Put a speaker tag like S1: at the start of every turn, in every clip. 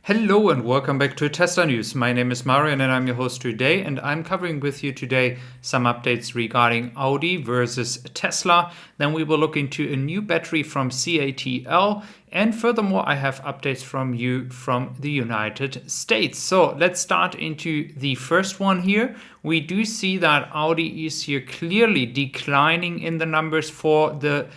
S1: Hello and welcome back to Tesla News. My name is Marian and I'm your host today, and I'm covering with you today some updates regarding Audi versus Tesla. Then we will look into a new battery from CATL, and furthermore I have updates from you from the United States. So let's start into the first one here. We do see that Audi is here clearly declining in the numbers for the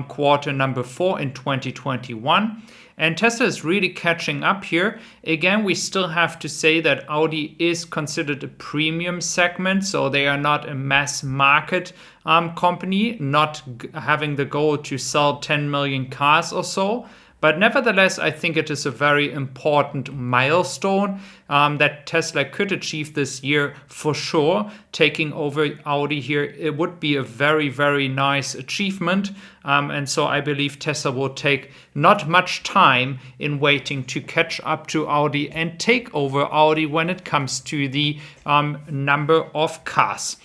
S1: quarter number 4 in 2021. And Tesla is really catching up here. Again, we still have to say that Audi is considered a premium segment, so they are not a mass market company, not having the goal to sell 10 million cars or so. But nevertheless, I think it is a very important milestone that Tesla could achieve this year for sure. Taking over Audi here, it would be a very, very nice achievement. And so I believe Tesla will take not much time in waiting to catch up to Audi and take over Audi when it comes to the number of cars.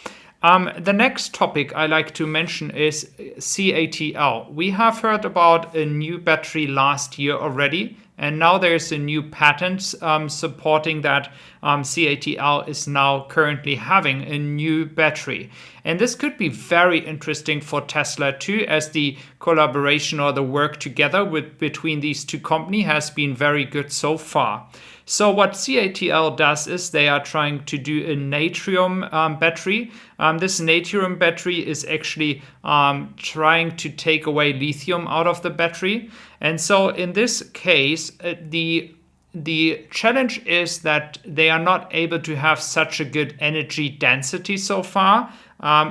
S1: The next topic I like to mention is CATL. We have heard about a new battery last year already, and now there's a new patent supporting that CATL is now currently having a new battery. And this could be very interesting for Tesla too, as the collaboration or the work together between these two companies has been very good so far. So what CATL does is they are trying to do a natrium battery. This natrium battery is actually trying to take away lithium out of the battery. And so in this case, the challenge is that they are not able to have such a good energy density so far.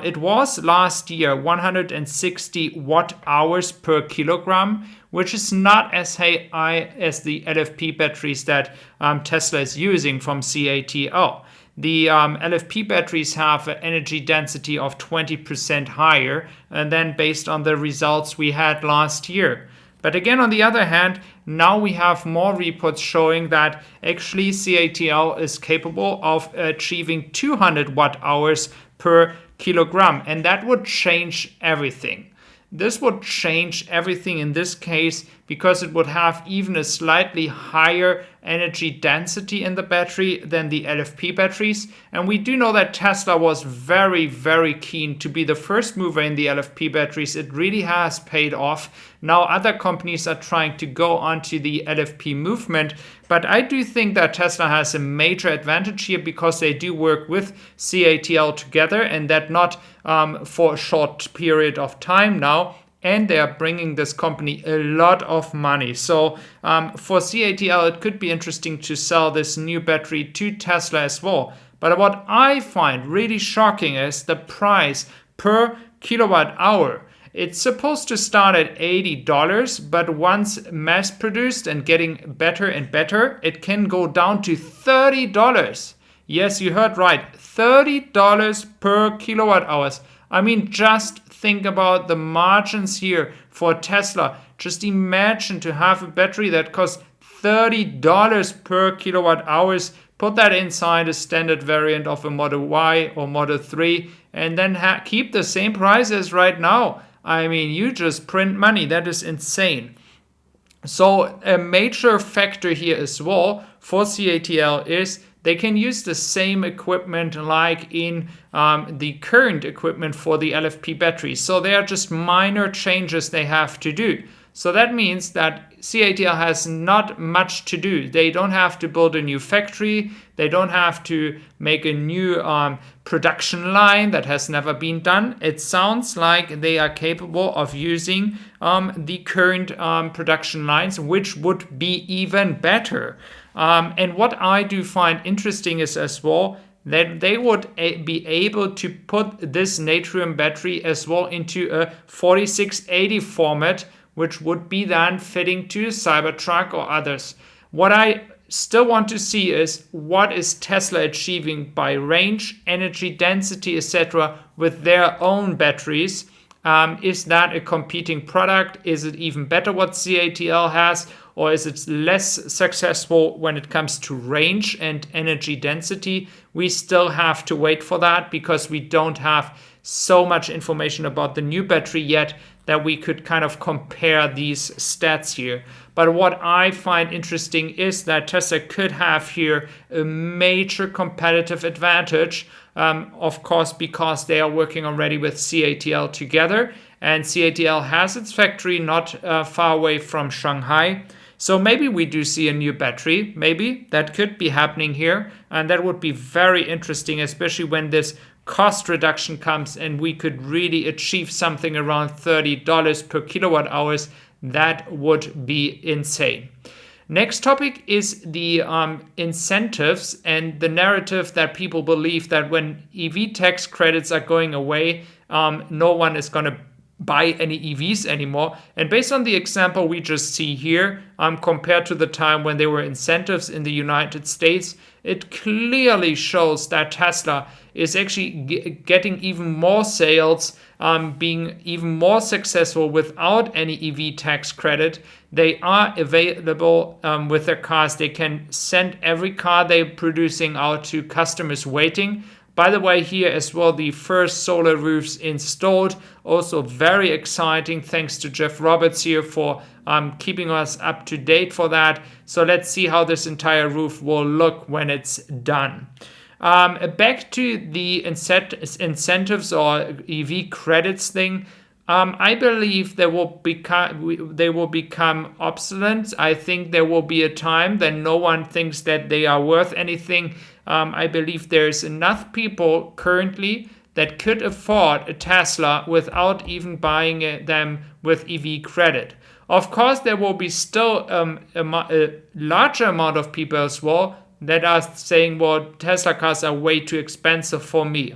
S1: It was last year 160 watt hours per kilogram, which is not as high as the LFP batteries that Tesla is using from CATL. The LFP batteries have an energy density of 20% higher than based on the results we had last year. But again, on the other hand, now we have more reports showing that actually CATL is capable of achieving 200 watt hours per kilogram, and that would change everything. This would change everything in this case because it would have even a slightly higher energy density in the battery than the LFP batteries. And we do know that Tesla was very, very keen to be the first mover in the LFP batteries. It really has paid off. Now other companies are trying to go onto the LFP movement, but I do think that Tesla has a major advantage here because they do work with CATL together, and that not for a short period of time now. And they are bringing this company a lot of money. So for CATL, it could be interesting to sell this new battery to Tesla as well. But what I find really shocking is the price per kilowatt hour. It's supposed to start at $80, but once mass produced and getting better and better, it can go down to $30. Yes, you heard right, $30 per kilowatt hours. I mean, just think about the margins here for Tesla. Just imagine to have a battery that costs $30 per kilowatt hours. Put that inside a standard variant of a Model Y or Model 3 and then keep the same price as right now. I mean, you just print money. That is insane. So a major factor here as well for CATL is they can use the same equipment like in the current equipment for the LFP batteries. So they are just minor changes they have to do. So that means that CATL has not much to do. They don't have to build a new factory. They don't have to make a new production line that has never been done. It sounds like they are capable of using the current production lines, which would be even better. And what I do find interesting is as well that they would be able to put this natrium battery as well into a 4680 format, which would be then fitting to a Cybertruck or others. What I still want to see is what is Tesla achieving by range, energy density, etc. with their own batteries. Is that a competing product? Is it even better what CATL has? Or is it less successful when it comes to range and energy density? We still have to wait for that because we don't have so much information about the new battery yet that we could kind of compare these stats here. But what I find interesting is that Tesla could have here a major competitive advantage, of course, because they are working already with CATL together, and CATL has its factory not far away from Shanghai. So maybe we do see a new battery. Maybe that could be happening here. And that would be very interesting, especially when this cost reduction comes and we could really achieve something around $30 per kilowatt hours. That would be insane. Next topic is the incentives and the narrative that people believe that when EV tax credits are going away, no one is going to buy any EVs anymore. And based on the example we just see here, compared to the time when there were incentives in the United States, it clearly shows that Tesla is actually getting even more sales, being even more successful without any EV tax credit. They are available with their cars. They can send every car they're producing out to customers waiting. By the way, here as well, the first solar roofs installed. Also very exciting. Thanks to Jeff Roberts here for keeping us up to date for that. So let's see how this entire roof will look when it's done. Back to the incentives or EV credits thing. I believe they will become obsolete. I think there will be a time that no one thinks that they are worth anything. I believe there's enough people currently that could afford a Tesla without even buying them with EV credit. Of course, there will be still a larger amount of people as well that are saying, well, Tesla cars are way too expensive for me.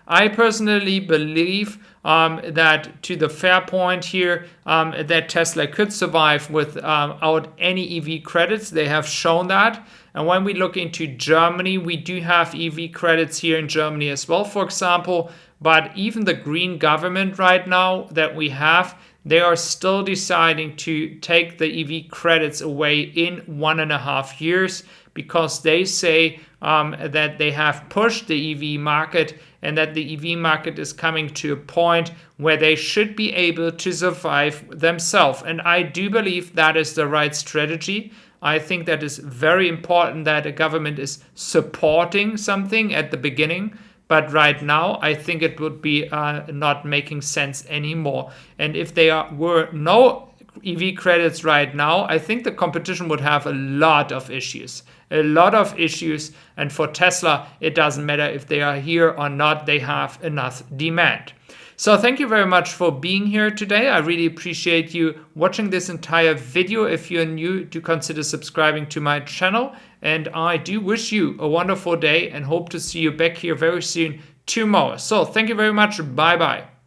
S1: I personally believe that to the fair point here, that Tesla could survive without any EV credits. They have shown that. And when we look into Germany, we do have EV credits here in Germany as well, for example. But even the green government right now that we have, they are still deciding to take the EV credits away in 1.5 years because they say that they have pushed the EV market and that the EV market is coming to a point where they should be able to survive themselves. And I do believe that is the right strategy. I think that is very important that a government is supporting something at the beginning. But right now, I think it would be not making sense anymore. And if there were no EV credits right now, I think the competition would have a lot of issues. And for Tesla, it doesn't matter if they are here or not, they have enough demand. So thank you very much for being here today. I really appreciate you watching this entire video. If you're new, do consider subscribing to my channel. And I do wish you a wonderful day and hope to see you back here very soon tomorrow. So thank you very much. Bye-bye.